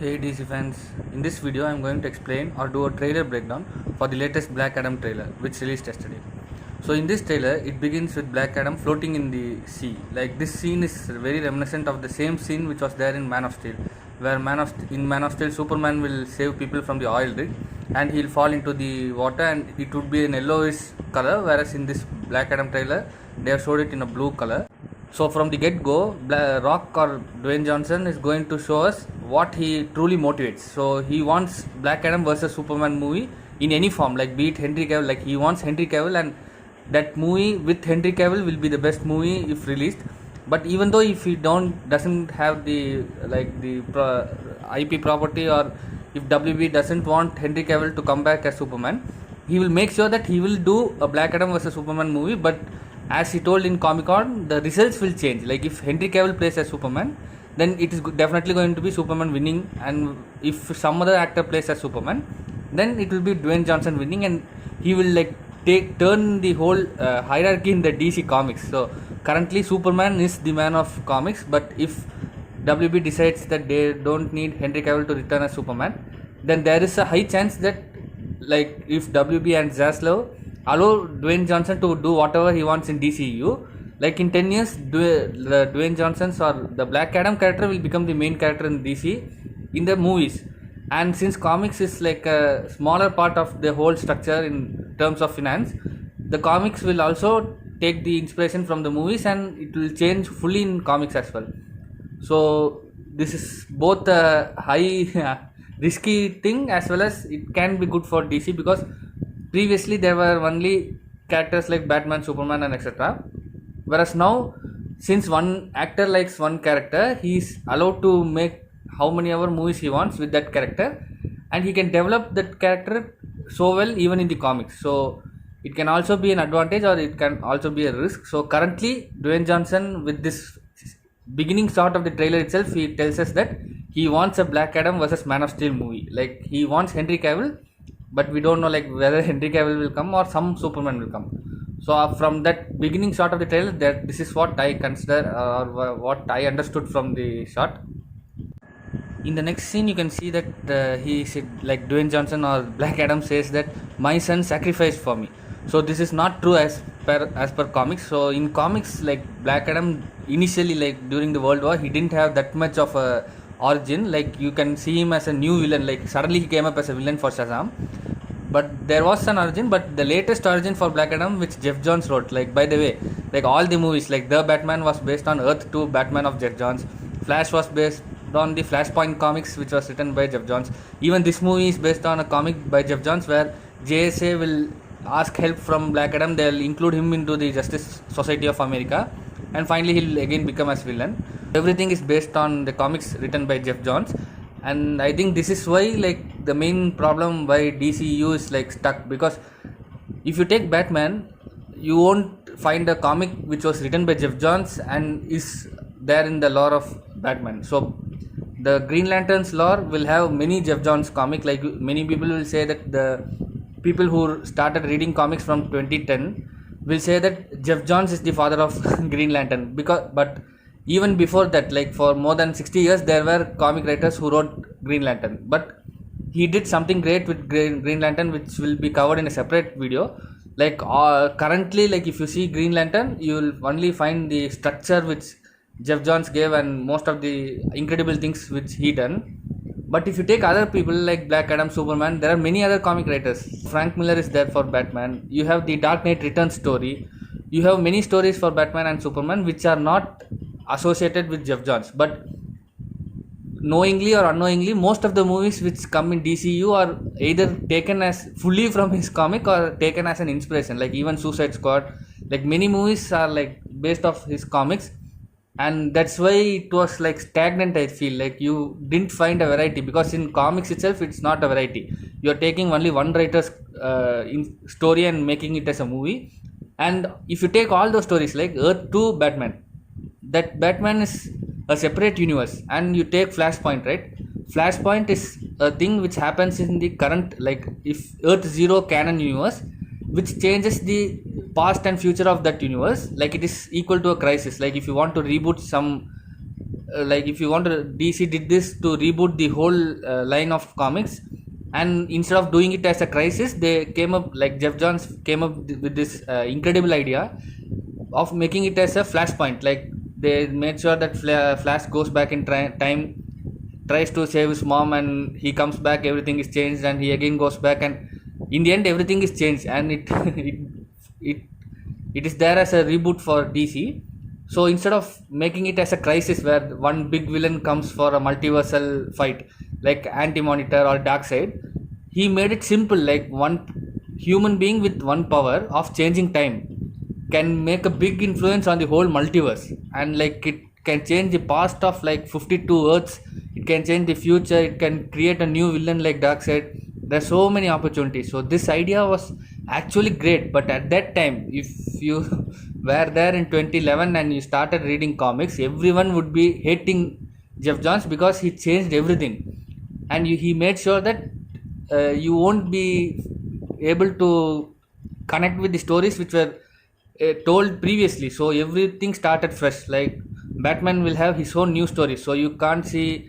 Hey DC fans, in this video I am going to explain or do a trailer breakdown for the latest Black Adam trailer which released yesterday. So in this trailer it begins with Black Adam floating in the sea. Like this scene is very reminiscent of the same scene which was there in Man of Steel, where in Man of Steel Superman will save people from the oil rig and he'll fall into the water and it would be an yellowish color, whereas in this Black Adam trailer they have showed it in a blue color. So from the get-go, Rock or Dwayne Johnson is going to show us what he truly motivates. So he wants Black Adam versus Superman movie in any form, like be it Henry Cavill, like he wants Henry Cavill, and that movie with Henry Cavill will be the best movie if released. But even though if he doesn't have the IP property, or if WB doesn't want Henry Cavill to come back as Superman, he will make sure that he will do a Black Adam versus Superman movie. But as he told in Comic Con, the results will change. Like if Henry Cavill plays as Superman, then it is definitely going to be Superman winning, and if some other actor plays as Superman, then it will be Dwayne Johnson winning, and he will like turn the whole hierarchy in the DC comics. So currently Superman is the man of comics, but if WB decides that they don't need Henry Cavill to return as Superman, then there is a high chance that, like, if WB and Zaslav allow Dwayne Johnson to do whatever he wants in DCU, like in 10 years, the Dwayne Johnson's or the Black Adam character will become the main character in DC in the movies. And since comics is like a smaller part of the whole structure in terms of finance, the comics will also take the inspiration from the movies and it will change fully in comics as well. So this is both a high risky thing as well as it can be good for DC, because previously there were only characters like Batman, Superman and etc. Whereas now, since one actor likes one character, he is allowed to make how many ever movies he wants with that character, and he can develop that character so well even in the comics. So it can also be an advantage or it can also be a risk. So currently Dwayne Johnson, with this beginning shot of the trailer itself, he tells us that he wants a Black Adam versus Man of Steel movie. Like he wants Henry Cavill, but we don't know like whether Henry Cavill will come or some Superman will come. So from that beginning shot of the trailer, that this is what I consider or what I understood from the shot. In the next scene you can see that he said, like Dwayne Johnson or Black Adam says that my son sacrificed for me. So this is not true as per comics. So in comics, like Black Adam initially, like during the World War, he didn't have that much of a origin. Like you can see him as a new villain, like suddenly he came up as a villain for Shazam, but there was an origin. But the latest origin for Black Adam, which Jeff Johns wrote, like by the way, like all the movies, like The Batman was based on Earth 2 Batman of Jeff Johns, Flash was based on the Flashpoint comics which was written by Jeff Johns. Even this movie is based on a comic by Jeff Johns where JSA will ask help from Black Adam, they'll include him into the Justice Society of America, and finally he'll again become as villain. Everything is based on the comics written by Jeff Johns, and I think this is why like the main problem why DCU is like stuck, because if you take Batman, you won't find a comic which was written by Jeff Johns and is there in the lore of Batman. So the Green Lantern's lore will have many Jeff Johns comic. Like many people will say that the people who started reading comics from 2010 will say that Jeff Johns is the father of Green Lantern, but even before that, like for more than 60 years, there were comic writers who wrote Green Lantern, but he did something great with Green Lantern, which will be covered in a separate video. Like currently, like if you see Green Lantern, you will only find the structure which Jeff Johns gave and most of the incredible things which he done. But if you take other people like Black Adam, Superman, there are many other comic writers. Frank Miller is there for Batman. You have the Dark Knight Returns story. You have many stories for Batman and Superman which are not associated with Jeff Johns. But knowingly or unknowingly, most of the movies which come in DCU are either taken as fully from his comic or taken as an inspiration. Like even Suicide Squad, like many movies are like based off his comics. And that's why it was like stagnant. I feel like you didn't find a variety, because in comics itself it's not a variety. You're taking only one writer's story and making it as a movie. And if you take all those stories like Earth 2 Batman, that Batman is a separate universe. And you take Flashpoint, right? Flashpoint is a thing which happens in the current, like if Earth 0 canon universe, which changes the past and future of that universe. Like it is equal to a crisis. Like if you want to reboot some like if you want to, DC did this to reboot the whole line of comics, and instead of doing it as a crisis, they came up, like Jeff Johns came up with this incredible idea of making it as a flashpoint. Like they made sure that Flash goes back in time, tries to save his mom, and he comes back, everything is changed, and he again goes back, and in the end everything is changed, and it it is there as a reboot for DC. So instead of making it as a crisis where one big villain comes for a multiversal fight like Anti-Monitor or Darkseid, he made it simple, like one human being with one power of changing time can make a big influence on the whole multiverse, and like it can change the past of like 52 Earths, it can change the future, it can create a new villain like Darkseid. There's so many opportunities. So this idea was actually great, but at that time, if you were there in 2011 and you started reading comics, everyone would be hating Jeff Johns because he changed everything, and he made sure that you won't be able to connect with the stories which were told previously. So everything started fresh. Like Batman will have his own new story, so you can't see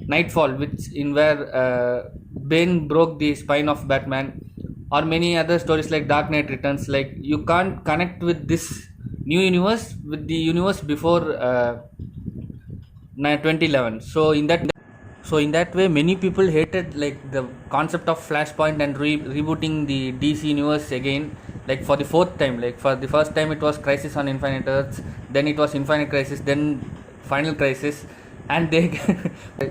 Nightfall, which in where Bane broke the spine of Batman, or many other stories like Dark Knight Returns. Like you can't connect with this new universe with the universe before 2011. So in that way, many people hated like the concept of Flashpoint and rebooting the DC universe again, like for the fourth time. Like for the first time it was Crisis on Infinite Earths, then it was Infinite Crisis, then Final Crisis, and they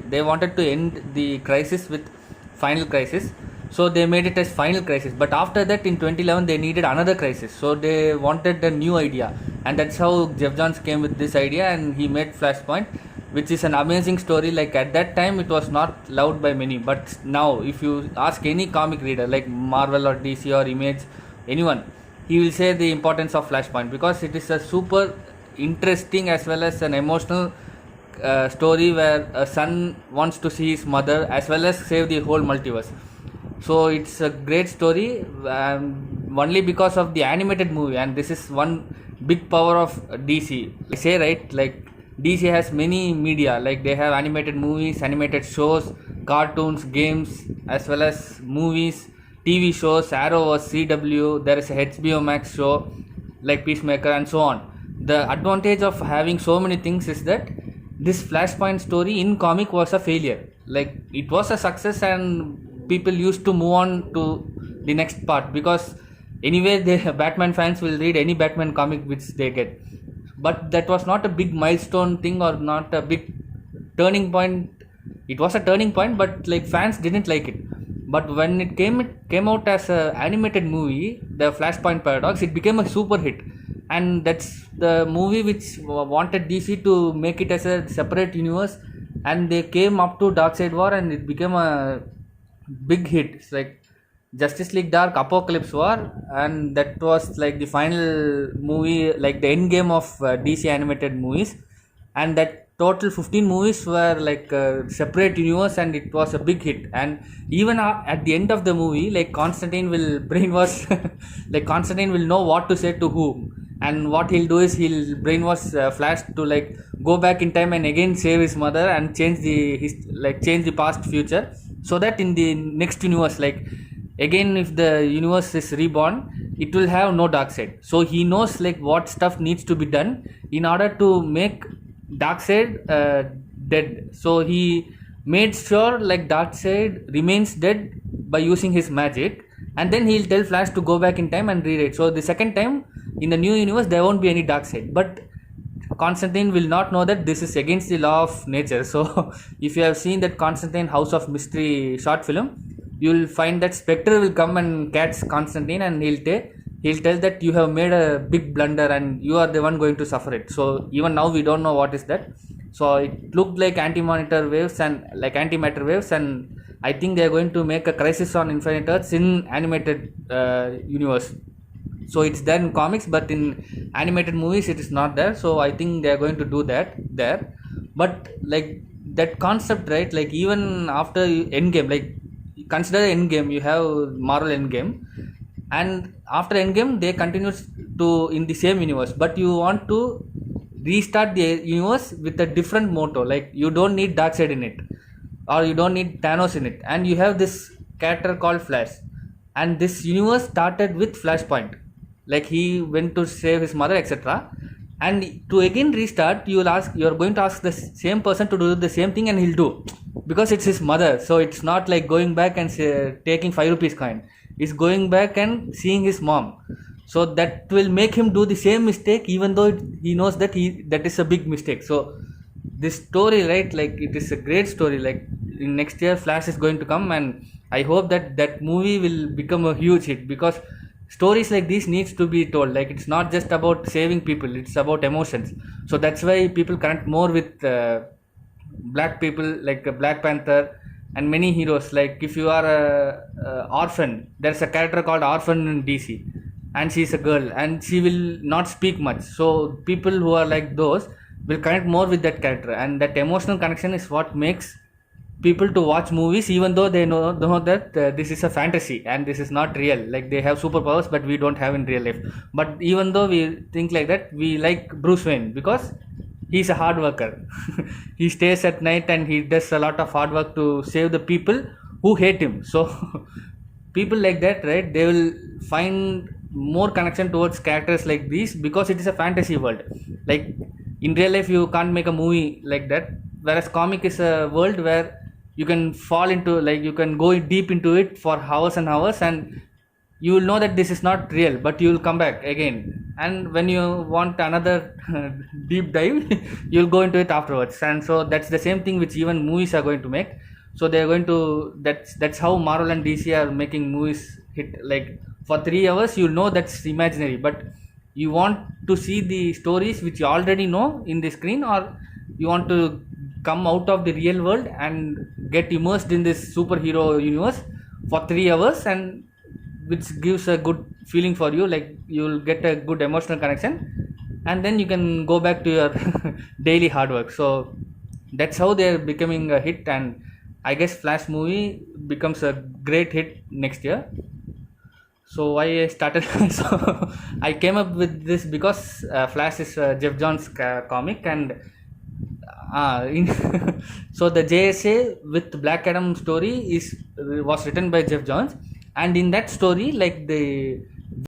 they wanted to end the crisis with Final Crisis, so they made it as Final Crisis. But after that in 2011 they needed another crisis, so they wanted a new idea, and that's how Jeff Johns came with this idea, and he made Flashpoint, which is an amazing story. Like at that time it was not loved by many, but now if you ask any comic reader like Marvel or DC or Image, anyone, he will say the importance of Flashpoint, because it is a super interesting as well as an emotional story where a son wants to see his mother as well as save the whole multiverse. So it's a great story, only because of the animated movie, and this is one big power of DC. I say, right, like DC has many media, like they have animated movies, animated shows, cartoons, games, as well as movies, TV shows, Arrow or CW, there is a HBO Max show like Peacemaker, and so on. The advantage of having so many things is that this Flashpoint story in comic was a failure. Like it was a success, and people used to move on to the next part, because anyway the Batman fans will read any Batman comic which they get. But that was not a big milestone thing, or not a big turning point. It was a turning point, but like fans didn't like it. But when it came out as a animated movie, the Flashpoint Paradox, it became a super hit, and that's the movie which wanted DC to make it as a separate universe, and they came up to Darkseid War, and it became a big hit. It's like Justice League Dark, Apocalypse War, and that was like the final movie, like the end game of DC animated movies, and that total 15 movies were like a separate universe, and it was a big hit. And even at the end of the movie, like Constantine will brainwash like Constantine will know what to say to whom, and what he'll do is he'll brainwash Flash to like go back in time and again save his mother and change the past future, so that in the next universe, like again if the universe is reborn, it will have no Darkseid. So he knows like what stuff needs to be done in order to make Darkseid dead. So he made sure like Darkseid remains dead by using his magic, and then he'll tell Flash to go back in time and rewrite. So the second time in the new universe there won't be any Darkseid, but Constantine will not know that this is against the law of nature. So if you have seen that Constantine House of Mystery short film, you will find that Spectre will come and catch Constantine, and he'll tell that you have made a big blunder and you are the one going to suffer it. So even now we don't know what is that. So it looked like anti-monitor waves and like antimatter waves, and I think they are going to make a Crisis on Infinite Earths in animated universe. So it's there in comics, but in animated movies it is not there. So I think they are going to do that there. But like that concept, right, like even after Endgame, like consider Endgame, you have Marvel Endgame, and after Endgame they continue to in the same universe, but you want to restart the universe with a different motto. Like you don't need Darkseid in it, or you don't need Thanos in it, and you have this character called Flash, and this universe started with Flashpoint. Like he went to save his mother, etc. And to again restart, you're going to ask the same person to do the same thing, and he'll do, because it's his mother. So it's not like going back and taking 5 rupees coin. He's going back and seeing his mom. So that will make him do the same mistake, even though he knows that that is a big mistake. So this story, right, like it is a great story. Like in next year Flash is going to come, and I hope that that movie will become a huge hit, because stories like this needs to be told. Like it's not just about saving people, it's about emotions. So that's why people connect more with black people, like Black Panther and many heroes. Like if you are a orphan, there's a character called Orphan in DC, and she's a girl and she will not speak much. So people who are like those will connect more with that character, and that emotional connection is what makes people to watch movies, even though they know that this is a fantasy and this is not real. Like they have superpowers but we don't have in real life. But even though we think like that, we like Bruce Wayne because he's a hard worker. He stays at night and he does a lot of hard work to save the people who hate him. So people like that, right, they will find more connection towards characters like these, because it is a fantasy world. Like in real life you can't make a movie like that, whereas comic is a world where you can fall into, like you can go deep into it for hours and hours, and you will know that this is not real, but you will come back again, and when you want another deep dive, you'll go into it afterwards. And so that's the same thing which even movies are going to make. So they're going to, that's how Marvel and DC are making movies hit. Like for 3 hours you'll know that's imaginary, but you want to see the stories which you already know in the screen, or you want to come out of the real world and get immersed in this superhero universe for 3 hours, and which gives a good feeling for you. Like you'll get a good emotional connection, and then you can go back to your daily hard work. So that's how they're becoming a hit, and I guess Flash movie becomes a great hit next year. So why I started, so I came up with this because Flash is Jeff Johns comic, and so the JSA with Black Adam story was written by Jeff Johns, and in that story, like